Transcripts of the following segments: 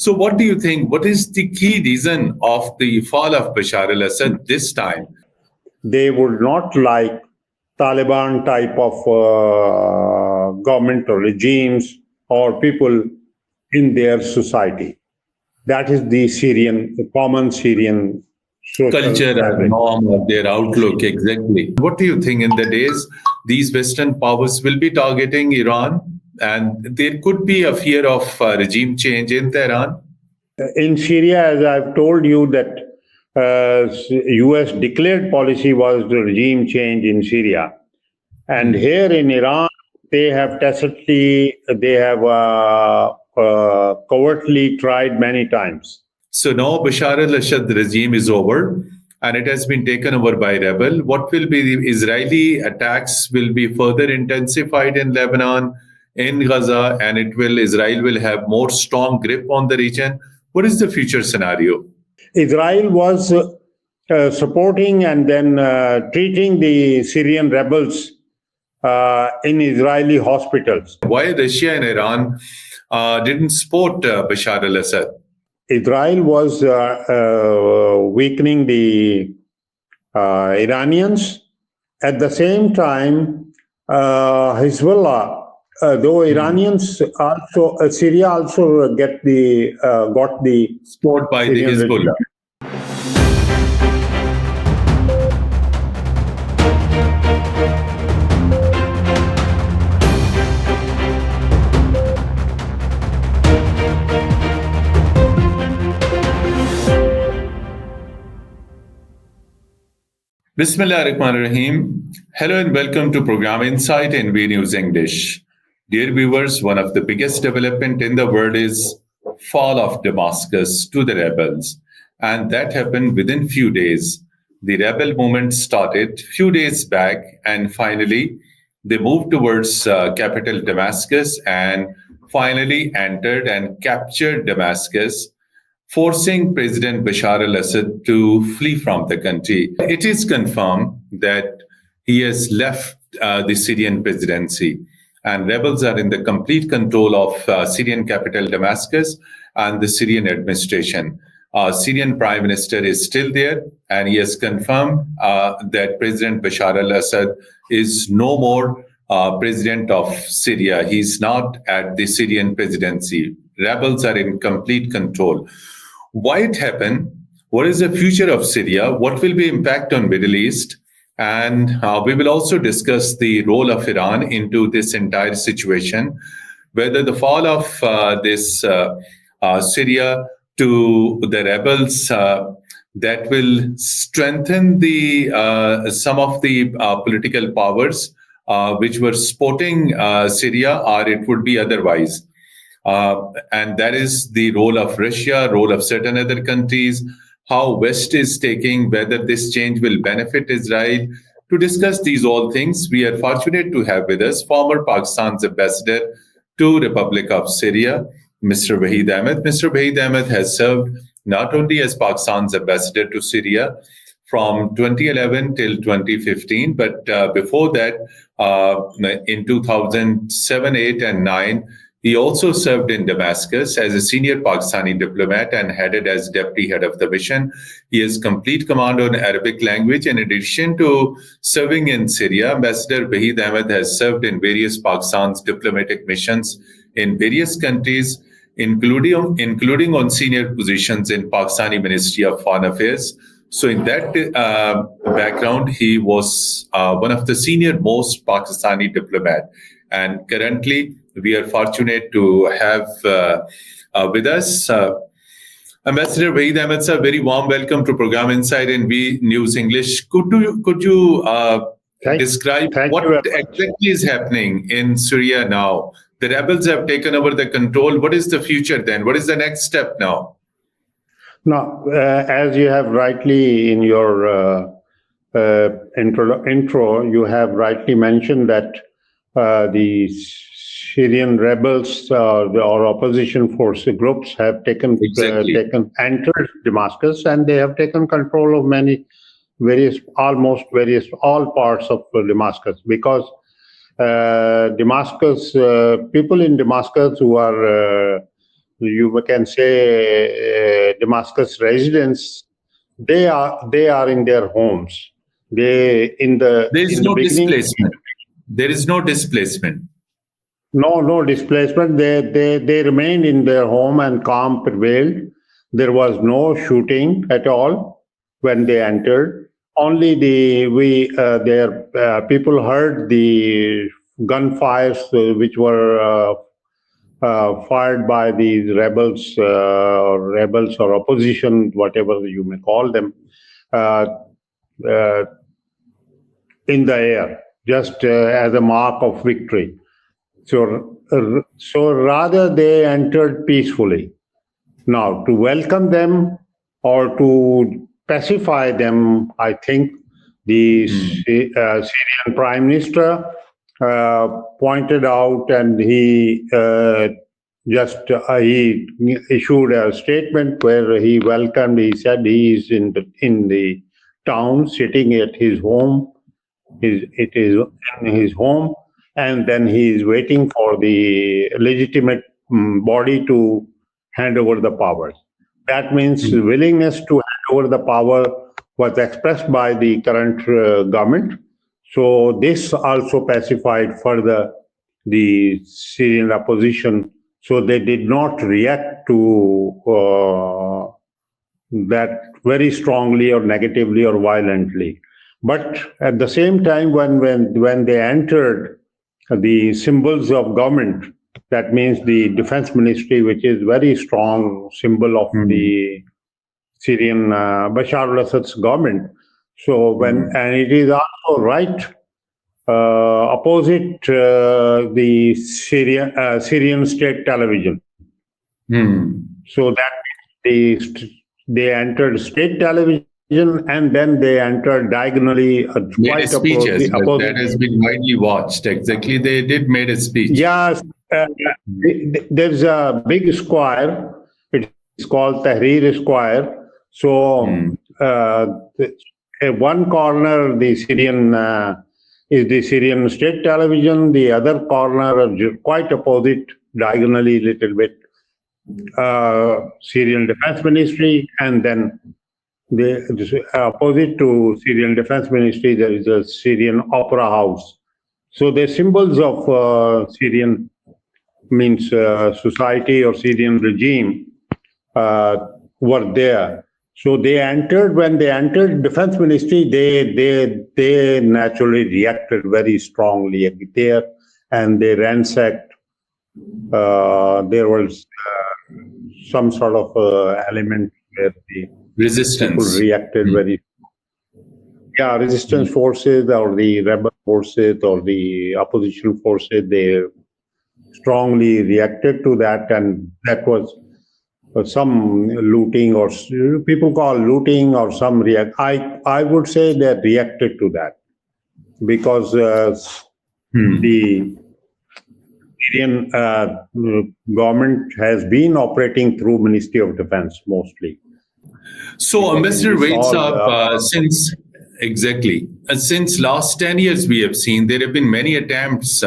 So what do you think? What is the key reason of the fall of Bashar al-Assad this time? They would not like Taliban type of government or regimes or people in their society. That is the common Syrian social Culture or fabric. norm or their outlook, exactly. What do you think in the days these Western powers will be targeting Iran and there could be a fear of regime change in Tehran? In Syria, as I've told you, that U.S. declared policy was the regime change in Syria. And here in Iran, they have covertly tried many times. So now Bashar al-Assad regime is over and it has been taken over by rebel. What will be the Israeli attacks will be further intensified in Lebanon, in Gaza, and Israel will have more strong grip on the region. What is the future scenario? Israel was supporting and then treating the Syrian rebels in Israeli hospitals. Why Russia and Iran didn't support Bashar al-Assad? Israel was weakening the Iranians. At the same time, Hezbollah, though Iranians also, Syria also got the support by the Hezbollah. Bismillahirrahmanirrahim. Hello and welcome to program Insight in V News English. Dear viewers, one of the biggest development in the world is fall of Damascus to the rebels. And that happened within few days. The rebel movement started few days back and finally they moved towards capital Damascus and finally entered and captured Damascus, forcing President Bashar al-Assad to flee from the country. It is confirmed that he has left the Syrian presidency and rebels are in the complete control of Syrian capital Damascus and the Syrian administration. Syrian Prime Minister is still there and he has confirmed that President Bashar al-Assad is no more president of Syria. He's not at the Syrian presidency. Rebels are in complete control. Why it happened? What is the future of Syria? What will be impact on Middle East? And we will also discuss the role of Iran into this entire situation, whether the fall of Syria to the rebels that will strengthen the some of the political powers which were supporting Syria, or it would be otherwise. And that is the role of Russia, role of certain other countries, how West is taking, whether this change will benefit Israel. To discuss these all things, we are fortunate to have with us former Pakistan's ambassador to Republic of Syria, Mr. Waheed Ahmed. Mr. Waheed Ahmed has served not only as Pakistan's ambassador to Syria from 2011 till 2015, but before that, in 2007, 8 and 9, he also served in Damascus as a senior Pakistani diplomat and headed as deputy head of the mission. He has complete command on Arabic language. In addition to serving in Syria, Ambassador Waheed Ahmed has served in various Pakistan's diplomatic missions in various countries, including on senior positions in Pakistani Ministry of Foreign Affairs. So in that background, he was one of the senior most Pakistani diplomat. And currently, we are fortunate to have with us Ambassador Waheed Ahmed, sir. Very warm welcome to program Insight in V News English. Could you describe what exactly is happening in Syria now? The rebels have taken over the control. What is the future then? What is the next step now? Now, as you have rightly in your intro, you have rightly mentioned that the Syrian rebels or opposition force groups have entered Damascus, and they have taken control of all parts of Damascus, because Damascus people in Damascus who are you can say, Damascus residents, they are in their homes. They There is in the no beginning, displacement. There is no displacement. no displacement. They remained in their home and calm prevailed. There was no shooting at all when they entered. Only their people heard the gunfires which were fired by these rebels or opposition, whatever you may call them, uh, uh, in the air, just as a mark of victory. So rather they entered peacefully. Now, to welcome them or to pacify them, I think the Syrian Prime Minister pointed out, and he issued a statement where he welcomed. He said he is in the town, sitting at his home. It is in his home, and then he is waiting for the legitimate body to hand over the powers. That means willingness to hand over the power was expressed by the current government. So this also pacified further the Syrian opposition. So they did not react to that very strongly or negatively or violently. But at the same time, when they entered the symbols of government, that means the defense ministry, which is very strong symbol of the Syrian Bashar al-Assad's government. So and it is also right opposite the Syrian state television. So that they entered state television, and then they entered diagonally Made a speech as well. That has been widely watched. Exactly, they did made a speech. Yes, there's a big square. It's called Tahrir Square. So one corner, the Syrian is the Syrian state television. The other corner, quite opposite, diagonally a little bit, Syrian Defense Ministry, and then the opposite to Syrian Defense Ministry, there is a Syrian Opera House. So the symbols of Syrian means society or Syrian regime were there. So they entered. When they entered Defense Ministry, they naturally reacted very strongly there, and they ransacked. There was some sort of element where the resistance people reacted very. Yeah, resistance forces or the rebel forces or the opposition forces, they strongly reacted to that, and that was some looting, or people call looting, or some react. I would say they reacted to that because the Syrian government has been operating through Ministry of Defense mostly. So, Mr. Waheed, since last 10 years, we have seen there have been many attempts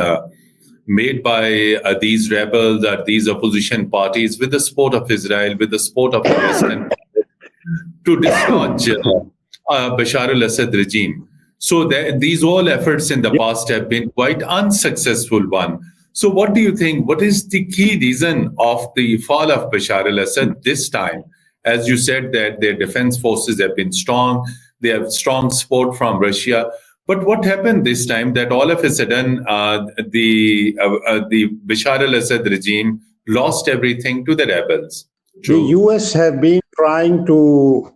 made by these rebels or these opposition parties with the support of Israel, with the support of the Western to dislodge Bashar al-Assad regime. So these all efforts in the past have been quite unsuccessful one. So what do you think? What is the key reason of the fall of Bashar al-Assad this time? As you said, that their defense forces have been strong. They have strong support from Russia. But what happened this time that all of a sudden the Bashar al-Assad regime lost everything to the rebels? The US have been trying to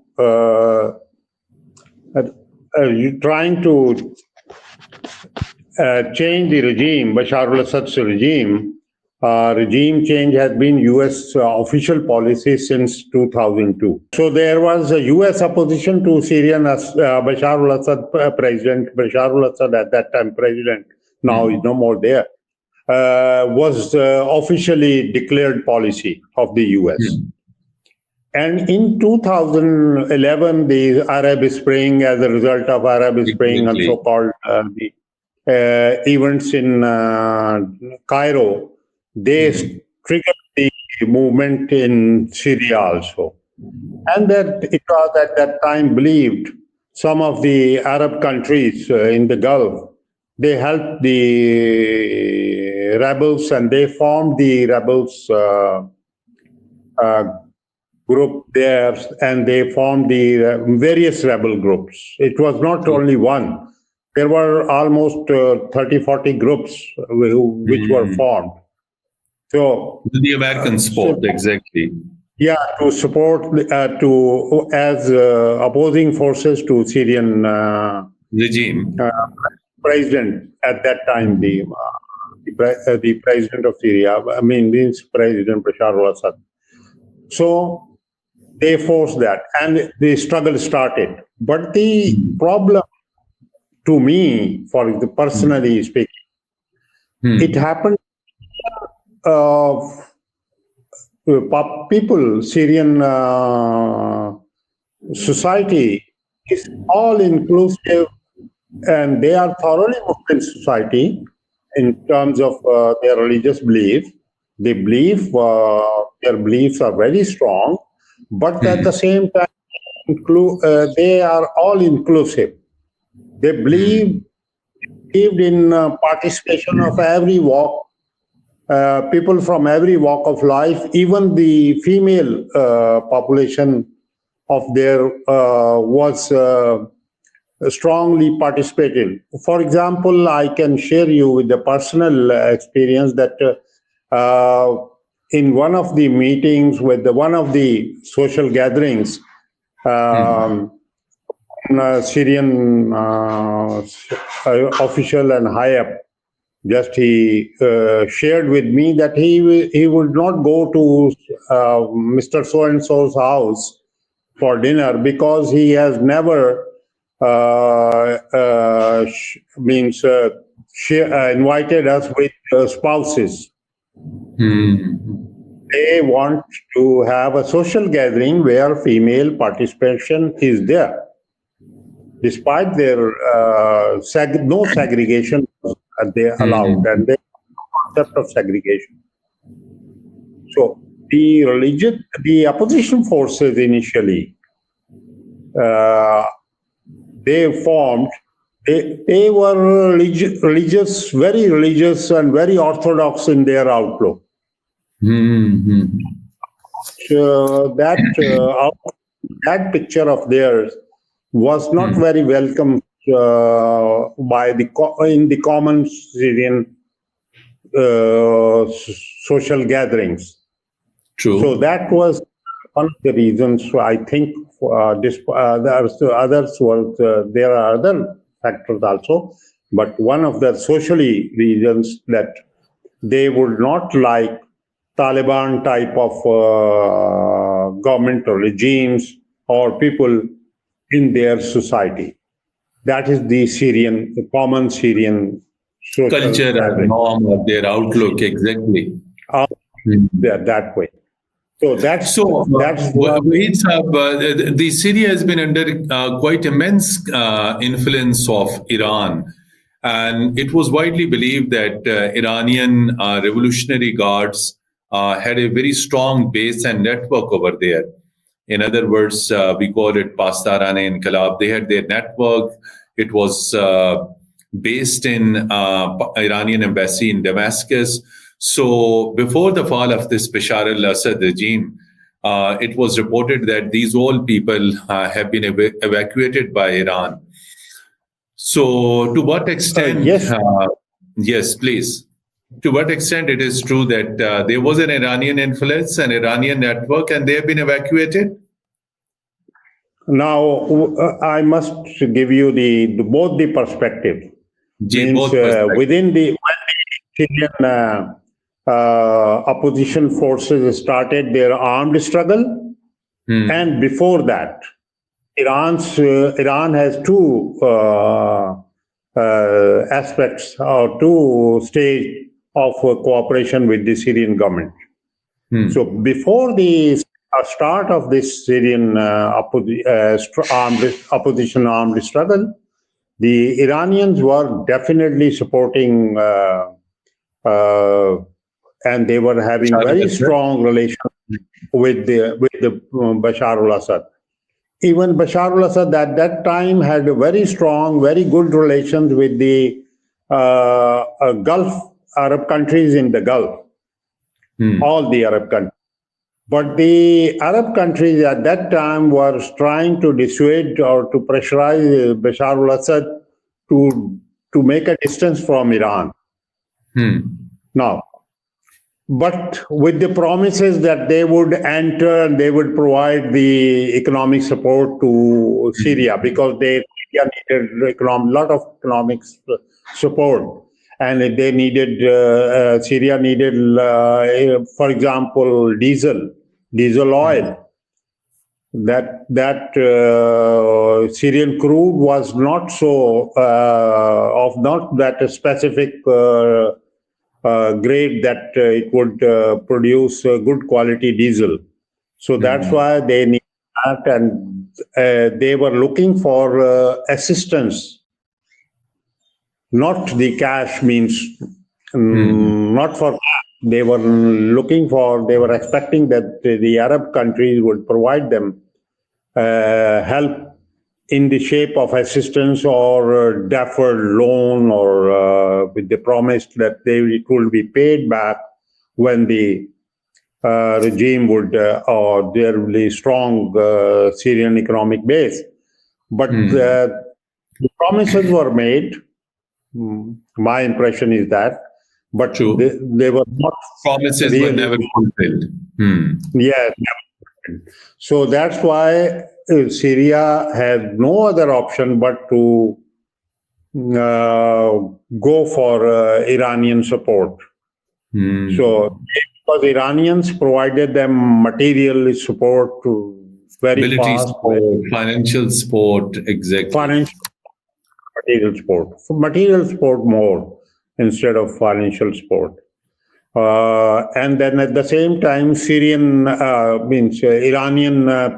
change the regime, Bashar al-Assad's regime. Regime change has been U.S. Official policy since 2002. So there was a U.S. opposition to Syrian Bashar al-Assad president. Bashar al-Assad at that time president, now is no more there, was officially declared policy of the U.S. And in 2011, the Arab Spring, as a result of Arab Spring and so-called events in Cairo, they triggered the movement in Syria also. And that it was at that time believed some of the Arab countries in the Gulf, they helped the rebels and they formed the rebels uh, group there and they formed the various rebel groups. It was not only one. There were almost 30, 40 groups which were formed. So The American sport, exactly. yeah, to support as opposing forces to Syrian Regime. president at that time, the president of Syria. I mean, means President Bashar al-Assad. So they forced that, and the struggle started. But the problem, to me, for the personally speaking, it happened. People, Syrian society is all inclusive and they are thoroughly Muslim society in terms of their religious belief. They believe their beliefs are very strong, but at the same time, they are all inclusive. They believed in participation of every walk. People from every walk of life, even the female population of there was strongly participated. For example, I can share you with the personal experience that in one of the meetings with one of the social gatherings, Syrian official and high up, just he shared with me that he would not go to Mr. So and so's house for dinner because he has never invited us with spouses. They want to have a social gathering where female participation is there, despite their no segregation they allowed, and they concept of segregation. So the opposition forces initially, they formed. They were religious, very religious, and very orthodox in their outlook. So that picture of theirs was not very welcome by in the common Syrian social gatherings. True. So that was one of the reasons. I think others was there are other factors also, but one of the socially reasons that they would not like Taliban type of government or regimes or people in their society. That is the common Syrian social culture fabric. And norm of their outlook, exactly. That way. So that's Waheed Sahab, the Syria has been under quite immense influence of Iran, and it was widely believed that Iranian Revolutionary Guards had a very strong base and network over there. In other words, we call it Pastarane Inqilab. They had their network. It was based in Iranian embassy in Damascus. So before the fall of this Bashar al-Assad regime, it was reported that these all people have been evacuated by Iran. So to what extent? Yes, please. To what extent it is true that there was an Iranian influence, an Iranian network, and they have been evacuated? Now, I must give you both the perspective. Within the Syrian opposition forces started their armed struggle, and before that, Iran has two aspects or two stages of cooperation with the Syrian government. So before the start of this Syrian opposition armed struggle, the Iranians were definitely supporting and they were having very strong relations with the Bashar al-Assad. Even Bashar al-Assad at that time had very strong, very good relations with the Gulf Arab countries in the Gulf, all the Arab countries. But the Arab countries at that time were trying to dissuade or to pressurize Bashar al-Assad to make a distance from Iran. Now, but with the promises that they would enter and they would provide the economic support to Syria, because they needed a lot of economic support, and they needed Syria needed, for example, diesel oil. That Syrian crude was not so of not that specific grade that it would produce good quality diesel. So that's why they need that, and they were looking for assistance, not the cash means, not for cash. They were expecting that the Arab countries would provide them help in the shape of assistance or deferred loan, or with the promise that it will be paid back when the regime would, or there will be strong Syrian economic base. But the promises were made. My impression is that. But they were not. Promises were never fulfilled. Yeah. So that's why Syria had no other option but to go for Iranian support. So because Iranians provided them material support to very military fast. Support, financial support, exactly. Material support more instead of financial support. And then at the same time, Iranian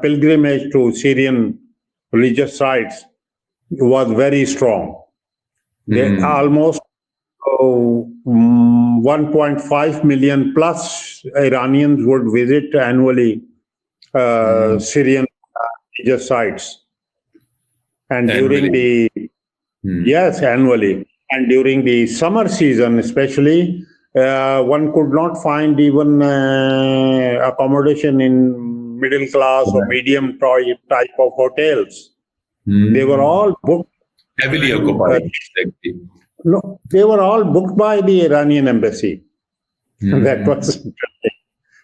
pilgrimage to Syrian religious sites was very strong. They almost 1.5 million plus Iranians would visit annually Syrian religious sites. And during the annually. And during the summer season, especially, one could not find even accommodation in middle class or medium type of hotels. They were all booked. Heavily occupied. No, they were all booked by the Iranian embassy. That was interesting.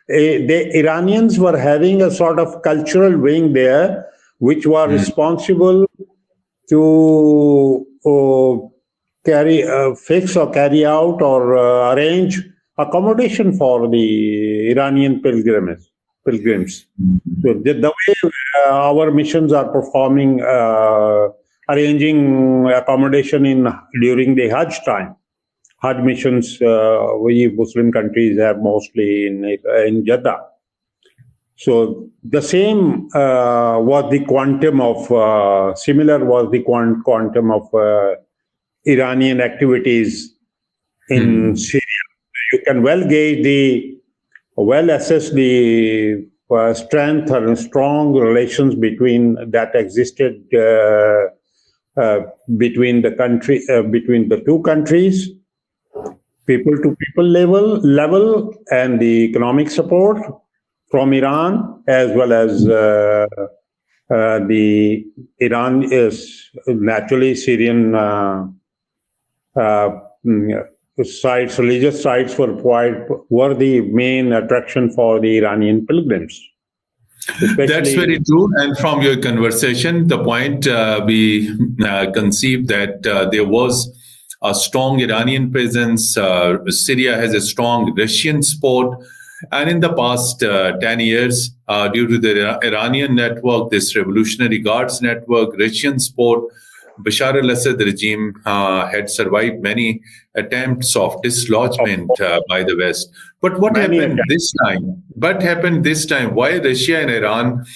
The Iranians were having a sort of cultural wing there, which were responsible to fix or carry out or arrange accommodation for the Iranian pilgrims. So the way our missions are performing, arranging accommodation during the Hajj time. Hajj missions, we Muslim countries have mostly in Jeddah. So the same was the quantum of, similar was the quantum of Iranian activities in Syria. You can well assess the strength and strong relations that existed between the two countries, people to people level, and the economic support from Iran, as well as the Iran is naturally Syrian sites, religious sites were the main attraction for the Iranian pilgrims. That's very true. And from your conversation, the point we conceived that there was a strong Iranian presence. Syria has a strong Russian support. And in the past 10 years, due to the Iranian network, this Revolutionary Guards network, Russian support, Bashar al-Assad regime had survived many attempts of dislodgement by the West. But what happened this time? Why Russia and Iran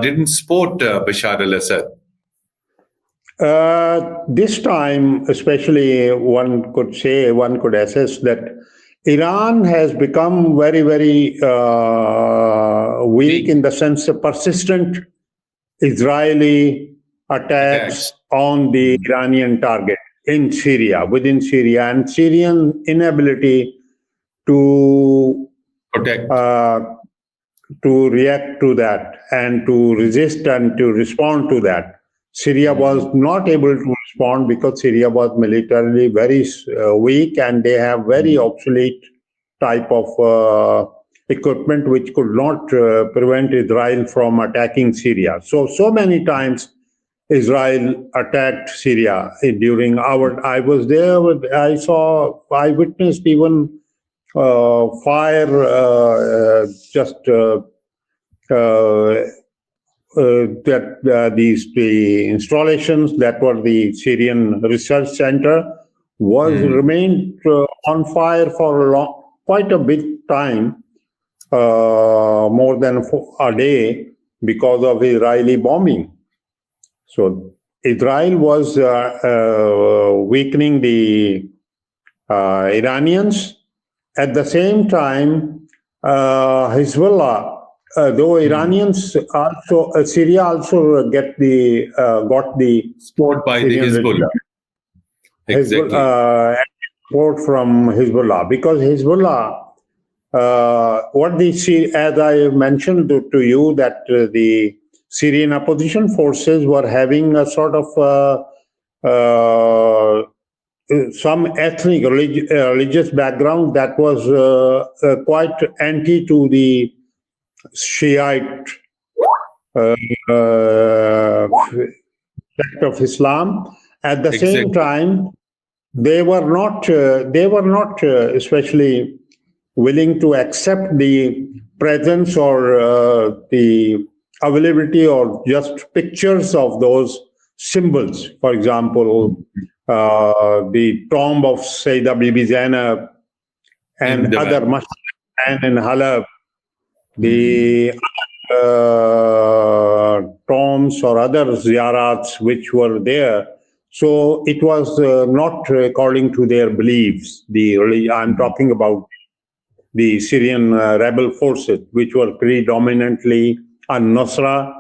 didn't support Bashar al-Assad? This time, especially, one could assess that Iran has become very, very weak in the sense of persistent Israeli attacks on the Iranian target in Syria, within Syria, and Syrian inability to Protect. To react to that and to resist and to respond to that. Syria was not able to respond because Syria was militarily very weak, and they have very obsolete type of equipment which could not prevent Israel from attacking Syria. So many times Israel attacked Syria during I was there. I witnessed even fire the installations that were the Syrian Research Center remained on fire for quite a big time, more than a day, because of Israeli bombing. So Israel was weakening the Iranians. At the same time, Hezbollah, though Iranians also, Syria also got the support by the Hezbollah. Exactly. Support from Hezbollah, because Hezbollah, as I mentioned to you, that the Syrian opposition forces were having a sort of some ethnic religious background that was quite anti to the Shiite sect of Islam. At the same time, they were not especially willing to accept the presence or the availability or just pictures of those symbols. For example, the tomb of Sayyidah Bibi Zainab and other masjid in Halab, the tombs or other ziyarats which were there. So it was not according to their beliefs. I'm talking about the Syrian rebel forces, which were predominantly al-Nusra,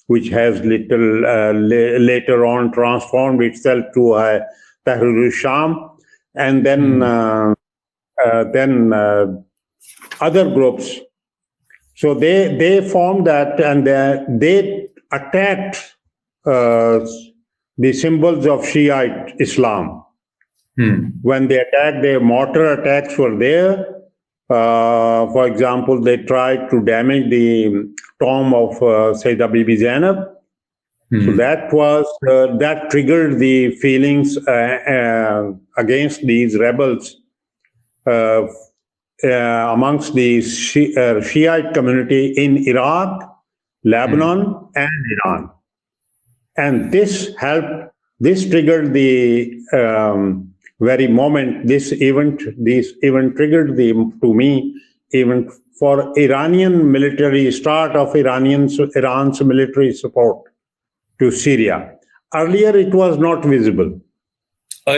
which has later on transformed itself to Tahrir al-Sham, and then other groups. So they formed that, and they attacked the symbols of Shiite Islam. When they attacked, their mortar attacks were there. For example, they tried to damage the tomb of Sayyidah Bibi Zainab. So that triggered the feelings against these rebels amongst the Shiite community in Iraq, Lebanon, and Iran. And this triggered the very moment. This event triggered to me even for start of Iran's military support to Syria. Earlier, it was not visible. No,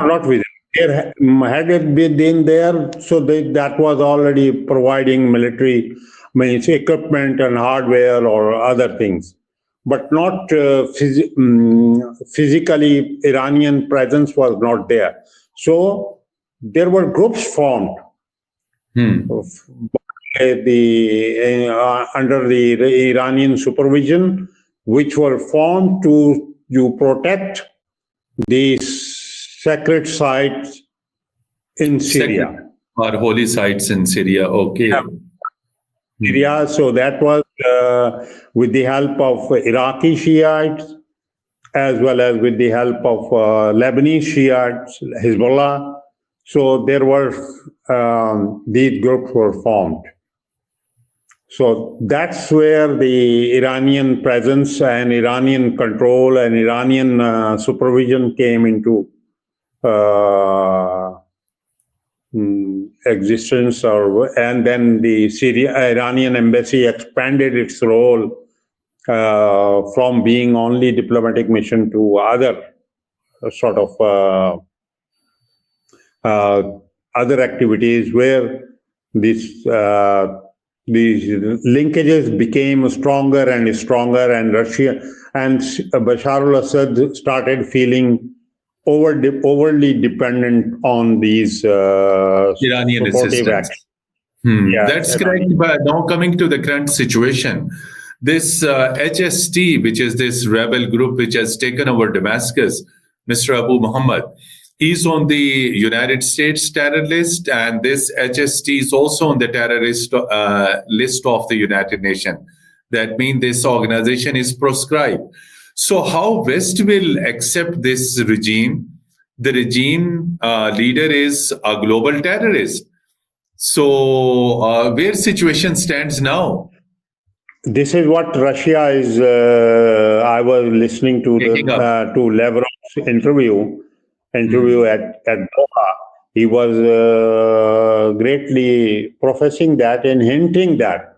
not visible. Had it been there, so that was already providing military equipment and hardware or other things, but not physically. Iranian presence was not there. So there were groups formed under the Iranian supervision, which were formed to protect these sacred sites in Syria. Or holy sites in Syria, okay. Syria, so that was with the help of Iraqi Shiites, as well as with the help of Lebanese Shiites, Hezbollah. So there were, these groups were formed. So that's where the Iranian presence and Iranian control and Iranian supervision came into existence, and then the Iranian embassy expanded its role from being only diplomatic mission to other sort of uh, other activities where this these linkages became stronger and stronger, and Russia and Bashar al-Assad started feeling overly dependent on these Iranian supportive assistance. actions. That's correct. But now coming to the current situation, this HST, which is this rebel group which has taken over Damascus, Mr. Abu Muhammad, he's on the United States terror list, and this HST is also on the terrorist list of the United Nations. That means this organization is proscribed. So how West will accept this regime? The regime leader is a global terrorist. So where situation stands now? This is what Russia is. I was listening to to Lavrov's interview at Doha. He was greatly professing that and hinting that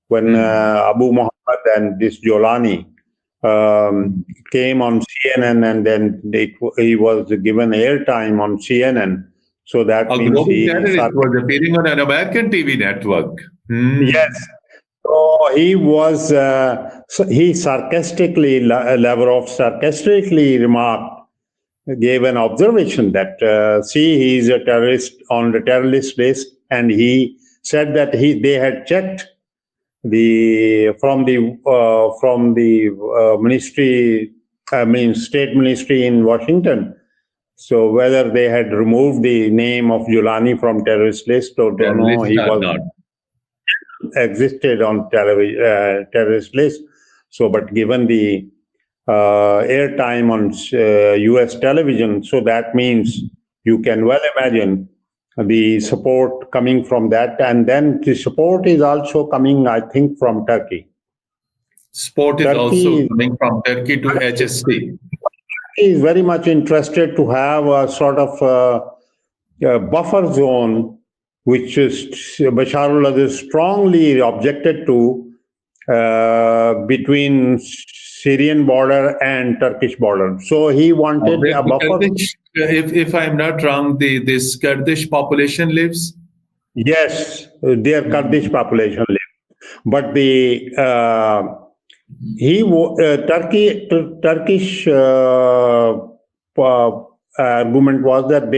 when Abu Muhammad and this Jolani came on CNN, and then he was given airtime on CNN. So that a means global terrorist was appearing on an American TV network. Yes. So he was, he sarcastically, Lavrov sarcastically gave an observation that, see, he's a terrorist on the terrorist list, and he said that they had checked from the ministry, state ministry in Washington. So whether they had removed the name of Julani from terrorist list or no, he was not existed on terrorist list. So, but given the airtime on U.S. television, so that means you can well imagine the support coming from that, and then the support is also coming, I think, from Turkey. Support is also coming from Turkey to HST. Is very much interested to have a sort of buffer zone, which is Bashar al-Assad strongly objected to, between Syrian border and Turkish border. So he wanted a buffer. Kurdish, if I'm not wrong, this Kurdish population lives? Yes, their Kurdish population lives. But the Turkish argument was that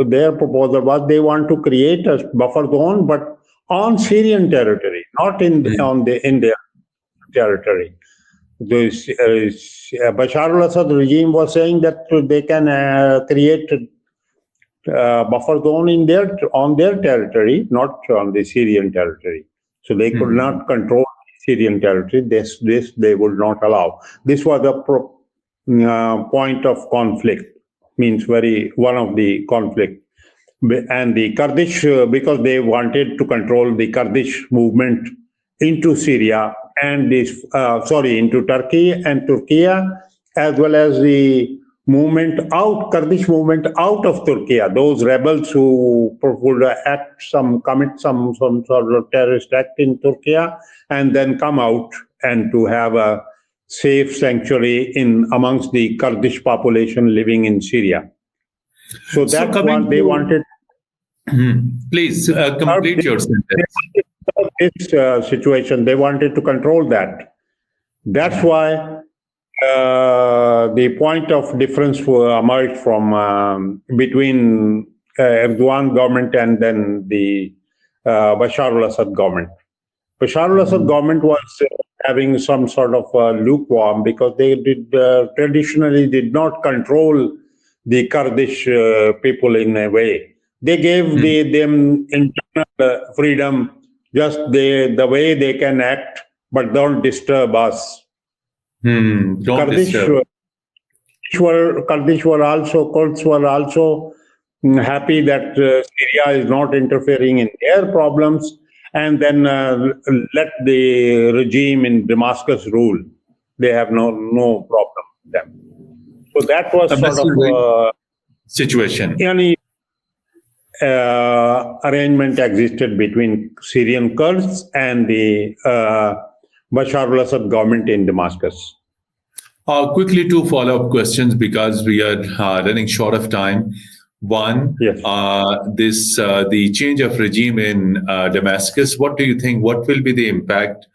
their proposal was they want to create a buffer zone, but on Syrian territory, not in their territory. Bashar al-Assad regime was saying that they can create a buffer zone on their territory, not on the Syrian territory. So they could not control Syrian territory. This they would not allow. This was a point of conflict. Means one of the conflict, and the Kurdish, because they wanted to control the Kurdish movement into Syria and into Turkey and Turkey, as well as the Kurdish movement out of Turkey. Those rebels who would commit some sort of terrorist act in Turkey and then come out and to have a safe sanctuary amongst the Kurdish population living in Syria. So that's what they wanted. Please complete your sentence. This situation, they wanted to control that. That's why the point of difference emerged from between Erdogan government and then the Bashar al-Assad government. Bashar al-Assad government was having some sort of lukewarm, because they traditionally did not control the Kurdish people in a way. They gave them internal freedom, just the way they can act, but don't disturb us. Kurds were also happy that Syria is not interfering in their problems, and then let the regime in Damascus rule. They have no problem with them. So that was sort of situation. Any arrangement existed between Syrian Kurds and the Bashar al-Assad government in Damascus. Quickly, two follow-up questions, because we are running short of time. One, Yes. the change of regime in Damascus. What do you think? What will be the impact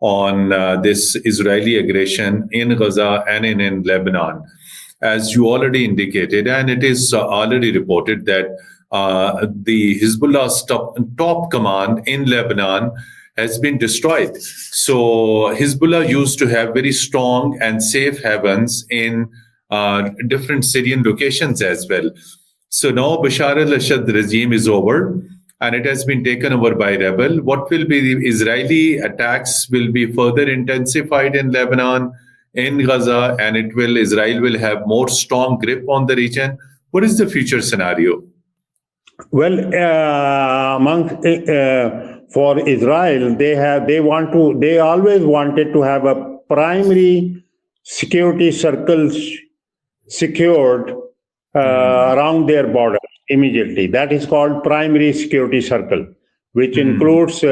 on this Israeli aggression in Gaza and in Lebanon? As you already indicated, and it is already reported that the Hezbollah's top command in Lebanon has been destroyed. So Hezbollah used to have very strong and safe havens in different Syrian locations as well. So now Bashar al-Assad regime is over and it has been taken over by rebel. What will be the Israeli attacks will be further intensified in Lebanon, in Gaza, and Israel will have more strong grip on the region. What is the future scenario? Well, for Israel, they always wanted to have a primary security circles secured around their border immediately. That is called primary security circle, which includes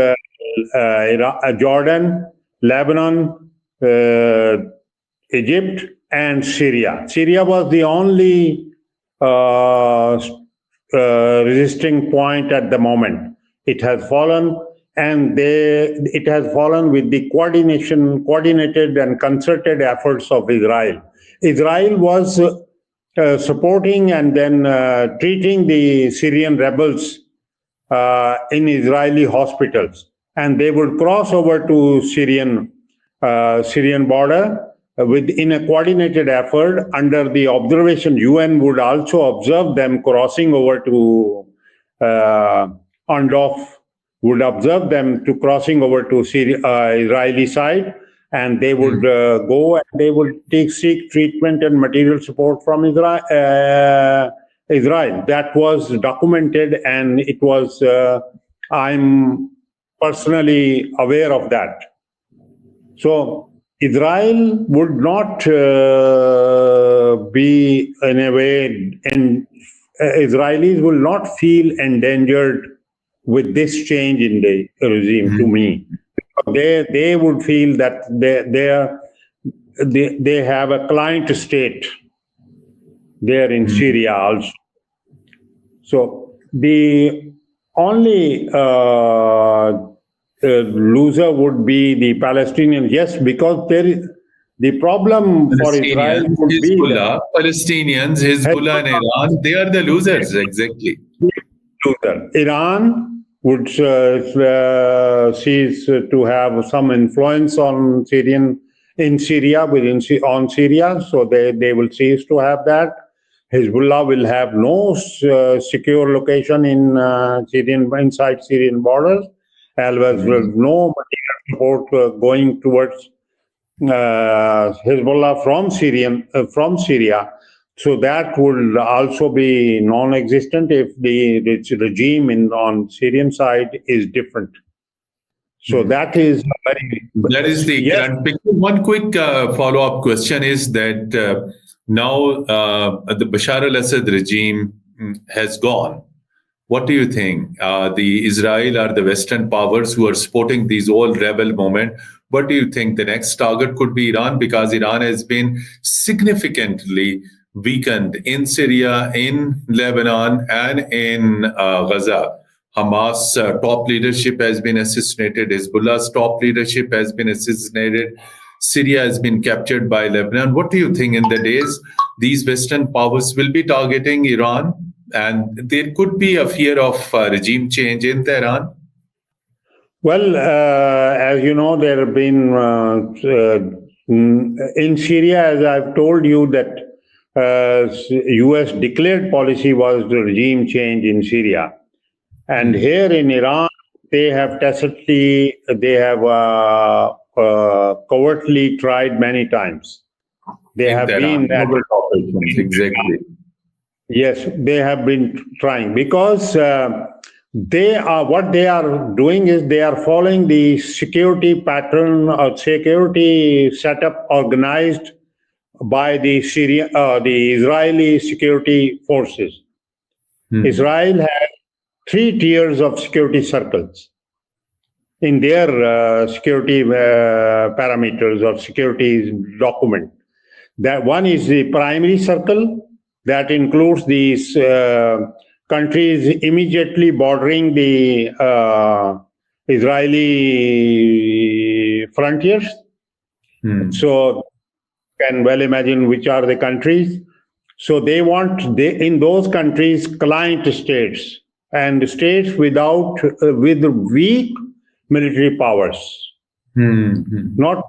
Jordan, Lebanon, Egypt, and Syria. Syria was the only resisting point at the moment. It has fallen, and it has fallen with the coordinated and concerted efforts of Israel. Israel was supporting and then treating the Syrian rebels in Israeli hospitals, and they would cross over to Syrian border in a coordinated effort under the observation. UN would also observe them crossing over to UNDOF would observe them to crossing over to Israeli side, and they would go and they would seek treatment and material support from Israel. That was documented, and it was. I'm personally aware of that. So Israel would not be in a way, and Israelis will not feel endangered with this change in the regime. To me, they would feel that they have a client state there in Syria also. So the only loser would be the Palestinians. Yes, because the problem for Israel would be that Palestinians, Hezbollah and Iran, they are the losers, exactly. Iran would cease to have some influence on Syria, on Syria, so they will cease to have that. Hezbollah will have no secure location inside Syrian borders, as well as no material support going towards Hezbollah from Syria. So that would also be non-existent if the regime on Syrian side is different. So that is the current picture. One quick follow-up question is that now the Bashar al-Assad regime has gone. What do you think? The Israel or the Western powers who are supporting these old rebel movement, what do you think the next target could be? Iran, because Iran has been significantly weakened in Syria, in Lebanon, and in Gaza. Hamas top leadership has been assassinated. Hezbollah's top leadership has been assassinated. Syria has been captured by Lebanon. What do you think in the days these Western powers will be targeting Iran? And there could be a fear of regime change in Tehran? Well, as you know, there have been in Syria, as I've told you, that U.S. declared policy was the regime change in Syria. And here in Iran, they have covertly tried many times. They have been exactly. Yes, they have been trying because what they are doing is they are following the security pattern or security setup organized by the Israeli security forces. Israel has 3 tiers of security circles in their security parameters or security document. That one is the primary circle, That includes these countries immediately bordering the Israeli frontiers. So can well imagine which are the countries. So in those countries client states and states with weak military powers, not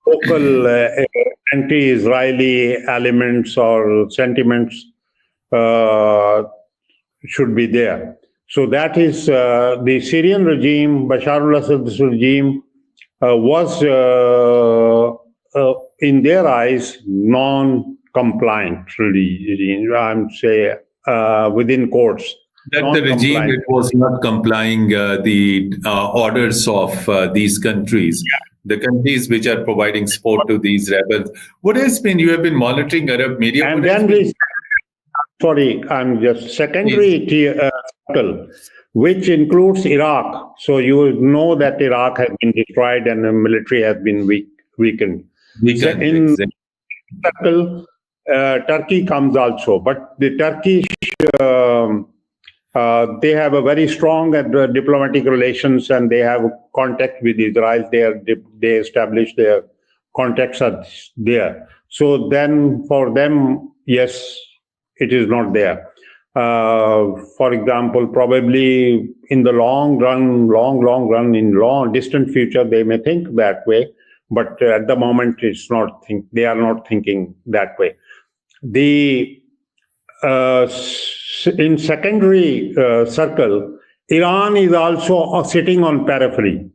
local anti-Israeli elements or sentiments should be there. So that is the Syrian regime, Bashar al-Assad's regime, was in their eyes non-compliant regime. I'm say within courts. That the regime it was not complying the orders of these countries, the countries which are providing support to these rebels. What has been you have been monitoring Arab media? And then I'm just secondary circle, which includes Iraq. So you know that Iraq has been destroyed and the military has been weakened. In circle, Turkey comes also, but the Turkish they have a very strong diplomatic relations, and they have contact with Israel. They establish their contacts are there. So then, for them, yes, it is not there. For example, probably in the long run, in distant future, they may think that way. But at the moment, they are not thinking that way. In secondary circle, Iran is also sitting on periphery.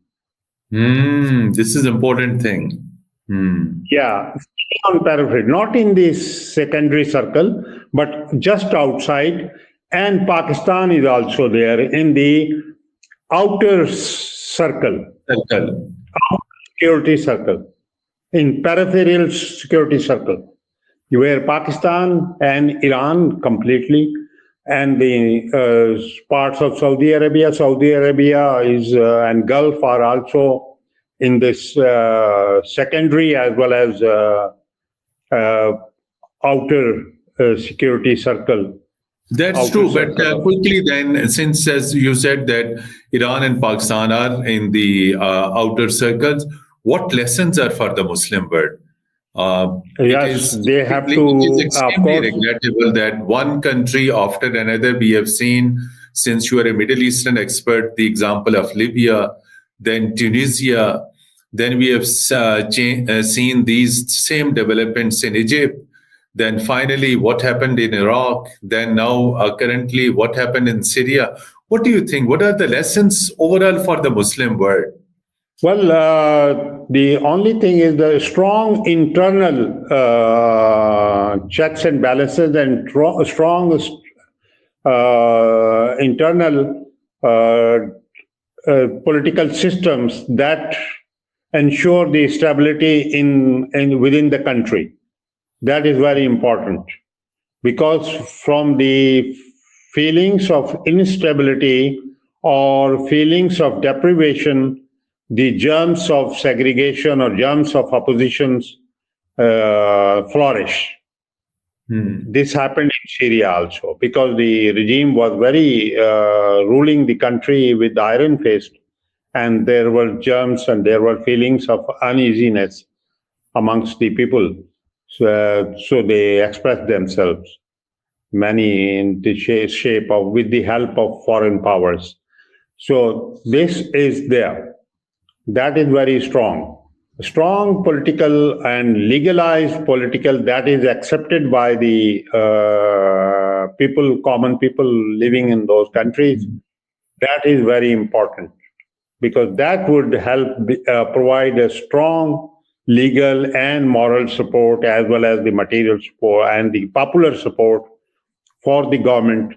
This is important thing. Yeah, on periphery, not in the secondary circle, but just outside. And Pakistan is also there in the outer circle. Security circle, in peripheral security circle, where Pakistan and Iran completely, and the parts of Saudi Arabia is and Gulf are also in this secondary as well as outer security circle. That's true, but quickly then, since as you said that Iran and Pakistan are in the outer circles, what lessons are for the Muslim world? Yes, they have to. It is extremely regrettable that one country after another, we have seen, since you are a Middle Eastern expert, the example of Libya, then Tunisia, then we have seen these same developments in Egypt. Then finally, what happened in Iraq? Then now, currently, what happened in Syria? What do you think? What are the lessons overall for the Muslim world? Well, the only thing is the strong internal checks and balances and strong internal political systems that ensure the stability within the country. That is very important, because from the feelings of instability or feelings of deprivation, the germs of segregation or germs of oppositions flourish. This happened in Syria also, because the regime was very ruling the country with iron fist, and there were germs and there were feelings of uneasiness amongst the people. So they expressed themselves, many in the shape of, with the help of foreign powers. So this is there. That is very strong. Strong political and legalized political that is accepted by the people, common people living in those countries. That is very important, because that would help provide a strong legal and moral support, as well as the material support and the popular support for the government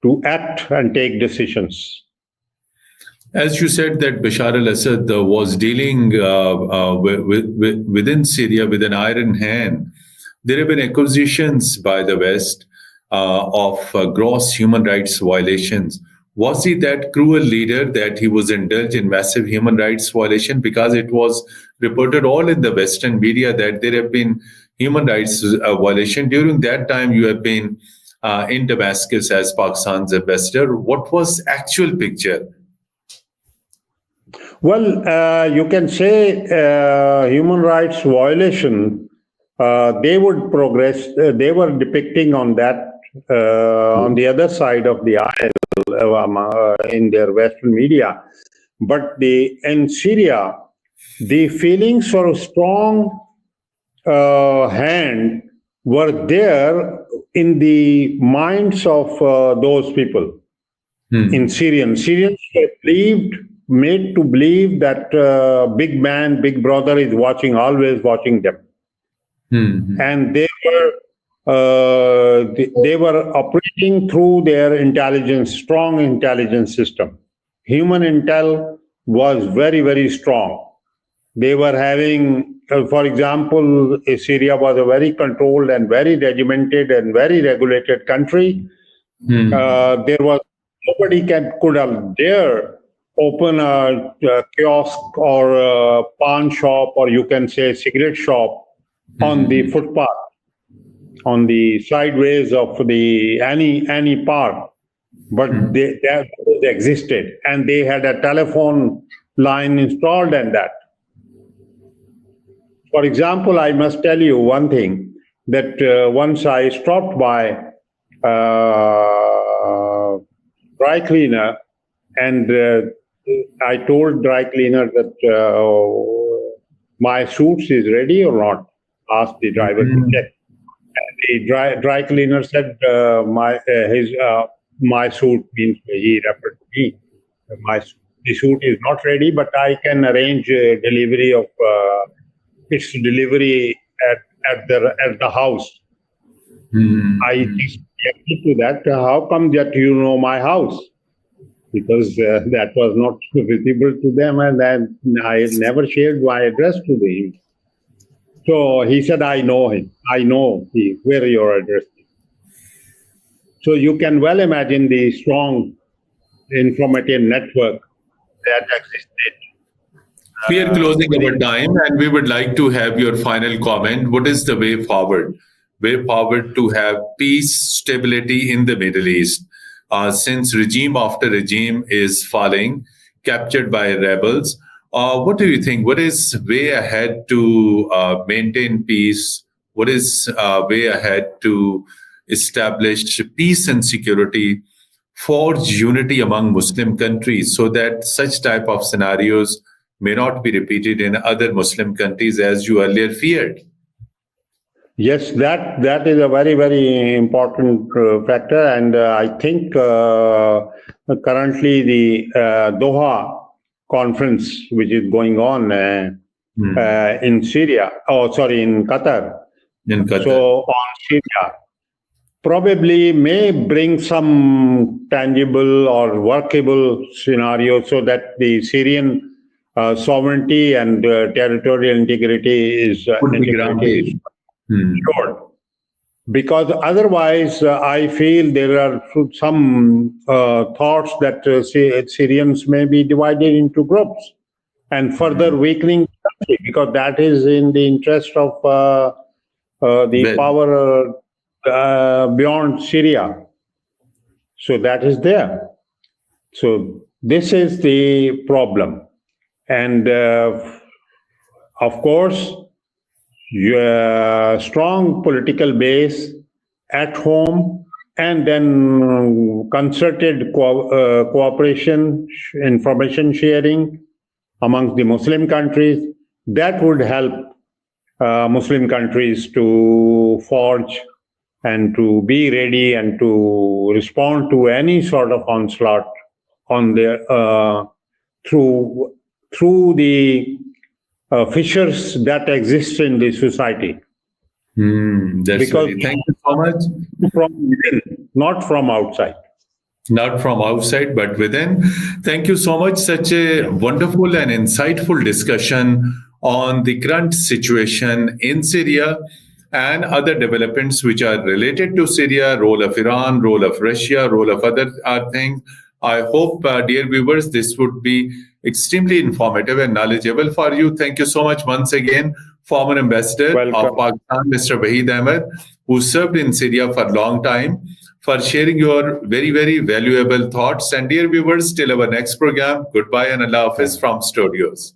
to act and take decisions. As you said that Bashar al-Assad was dealing within Syria with an iron hand, there have been accusations by the West of gross human rights violations. Was he that cruel leader that he was indulged in massive human rights violation? Because it was reported all in the Western media that there have been human rights violation. During that time, you have been in Damascus as Pakistan's ambassador. What was actual picture? Well, you can say human rights violation. They would progress. They were depicting on that on the other side of the aisle in their Western media. But in Syria, the feelings for a strong hand were there in the minds of those people in Syrians. Syrians were made to believe that big man, big brother is watching, always watching them. And they were operating through their intelligence, strong intelligence system. Human intel was very, very strong. They were having, for example, Syria was a very controlled and very regimented and very regulated country. There was nobody could have dare open a kiosk or a pawn shop, or you can say cigarette shop on the footpath, on the sideways of any park. But they existed, and they had a telephone line installed in that. For example, I must tell you one thing, that once I stopped by dry cleaner, and I told dry cleaner that my suits is ready or not. Asked the driver to check. And the dry cleaner said my suit, means he referred to me. The suit is not ready, but I can arrange delivery of its delivery at the house. I objected to that. How come that you know my house? Because that was not visible to them, and then I never shared my address to him. So he said, I know him. I know where your address is. So you can well imagine the strong informative network that existed. We are closing our time, and we would like to have your final comment. What is the way forward? Way forward to have peace, stability in the Middle East. Since regime after regime is falling, captured by rebels, what do you think? What is way ahead to maintain peace? What is way ahead to establish peace and security, forge unity among Muslim countries, so that such type of scenarios may not be repeated in other Muslim countries as you earlier feared? Yes, that is a very, very important factor, and I think currently the Doha conference, which is going on in Syria, in Qatar. So on Syria, probably may bring some tangible or workable scenario so that the Syrian sovereignty and territorial integrity is ensured. Because otherwise, I feel there are some thoughts that Syrians may be divided into groups and further weakening the country, because that is in the interest of the power beyond Syria. So that is there. So this is the problem. And of course, strong political base at home, and then concerted cooperation, information sharing amongst the Muslim countries, that would help Muslim countries to forge and to be ready and to respond to any sort of onslaught on their through the fissures that exist in the society. Because thank you so much. From within, not from outside. Not from outside, but within. Thank you so much. Such a wonderful and insightful discussion on the current situation in Syria and other developments which are related to Syria, role of Iran, role of Russia, role of other things. I hope, dear viewers, this would be extremely informative and knowledgeable for you. Thank you so much once again, former ambassador of Pakistan, Mr. Waheed Ahmed, who served in Syria for a long time, for sharing your very, very valuable thoughts. And dear viewers, till our next program, goodbye and Allah Hafiz from studios.